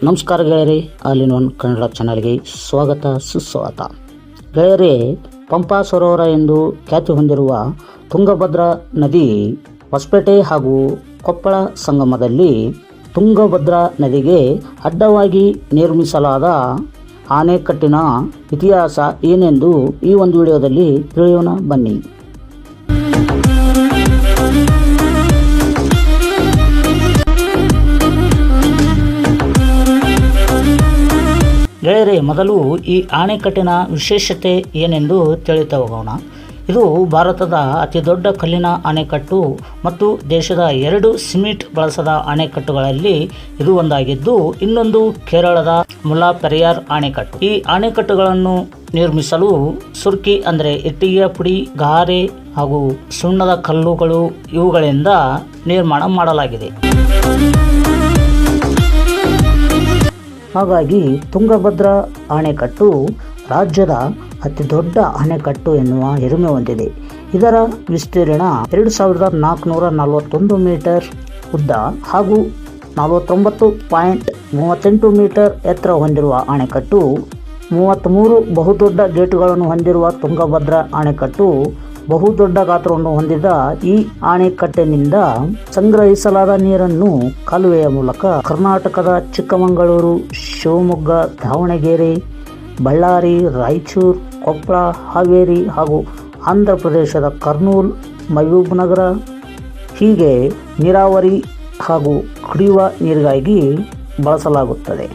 ನಮಸ್ಕಾರ ಗೆಳೆಯರಿ, all in one Kannada ಚಾನಲ್ಗೆ ಸ್ವಾಗತ ಸುಸ್ವಾಗತ. ಗೆಳೆಯರಿ, ಪಂಪಾ ಸರೋವರ ಎಂದು ಖ್ಯಾತಿ ಹೊಂದಿರುವ ತುಂಗಭದ್ರಾ ನದಿ ಹೊಸಪೇಟೆ ಹಾಗೂ ಕೊಪ್ಪಳ ಸಂಗಮದಲ್ಲಿ ತುಂಗಭದ್ರಾ ನದಿಗೆ ಅಡ್ಡವಾಗಿ ನಿರ್ಮಿಸಲಾದ ಆಣೆಕಟ್ಟಿನ ಇತಿಹಾಸ ಏನೆಂದು ಈ ಒಂದು ವಿಡಿಯೋದಲ್ಲಿ ತಿಳಿಯೋಣ ಬನ್ನಿ. ಗೆಳೆಯರೇ, ಮೊದಲು ಈ ಆಣೆಕಟ್ಟಿನ ವಿಶೇಷತೆ ಏನೆಂದು ತಿಳಿತಾ ಹೋಗೋಣ. ಇದು ಭಾರತದ ಅತಿ ದೊಡ್ಡ ಕಲ್ಲಿನ ಅಣೆಕಟ್ಟು ಮತ್ತು ದೇಶದ 2 ಸಿಮೆಂಟ್ ಬಳಸದ ಅಣೆಕಟ್ಟುಗಳಲ್ಲಿ ಇದು ಒಂದಾಗಿದ್ದು, ಇನ್ನೊಂದು ಕೇರಳದ ಮುಲ್ಲಪೆರಿಯಾರ್ ಅಣೆಕಟ್ಟು. ಈ ಅಣೆಕಟ್ಟುಗಳನ್ನು ನಿರ್ಮಿಸಲು ಸುರ್ಕಿ ಅಂದರೆ ಇಟ್ಟಿಗೆಯ ಪುಡಿ, ಗಾರೆ ಹಾಗೂ ಸುಣ್ಣದ ಕಲ್ಲುಗಳು ಇವುಗಳಿಂದ ನಿರ್ಮಾಣ ಮಾಡಲಾಗಿದೆ. ಹಾಗಾಗಿ ತುಂಗಭದ್ರಾ ಅಣೆಕಟ್ಟು ರಾಜ್ಯದ ಅತಿ ದೊಡ್ಡ ಅಣೆಕಟ್ಟು ಎನ್ನುವ ಹಿರಿಮೆ ಹೊಂದಿದೆ. ಇದರ ವಿಸ್ತೀರ್ಣ 2441 ಮೀಟರ್ ಉದ್ದ ಹಾಗೂ 49.38 ಮೀಟರ್ ಎತ್ತರ ಹೊಂದಿರುವ ಅಣೆಕಟ್ಟು. 33 ಬಹುದೊಡ್ಡ ಗೇಟುಗಳನ್ನು ಹೊಂದಿರುವ ತುಂಗಭದ್ರಾ ಅಣೆಕಟ್ಟು ಬಹುದೊಡ್ಡ ಗಾತ್ರವನ್ನು ಹೊಂದಿದ ಈ ಅಣೆಕಟ್ಟಿನಿಂದ ಸಂಗ್ರಹಿಸಲಾದ ನೀರನ್ನು ಕಾಲುವೆಯ ಮೂಲಕ ಕರ್ನಾಟಕದ ಚಿಕ್ಕಮಗಳೂರು, ಶಿವಮೊಗ್ಗ, ದಾವಣಗೆರೆ, ಬಳ್ಳಾರಿ, ರಾಯಚೂರು, ಕೊಪ್ಪಳ, ಹಾವೇರಿ ಹಾಗೂ ಆಂಧ್ರ ಪ್ರದೇಶದ ಕರ್ನೂಲ್, ಮಹಬೂಬ್ನಗರ ಹೀಗೆ ನೀರಾವರಿ ಹಾಗೂ ಕುಡಿಯುವ ನೀರಿಗಾಗಿ ಬಳಸಲಾಗುತ್ತದೆ.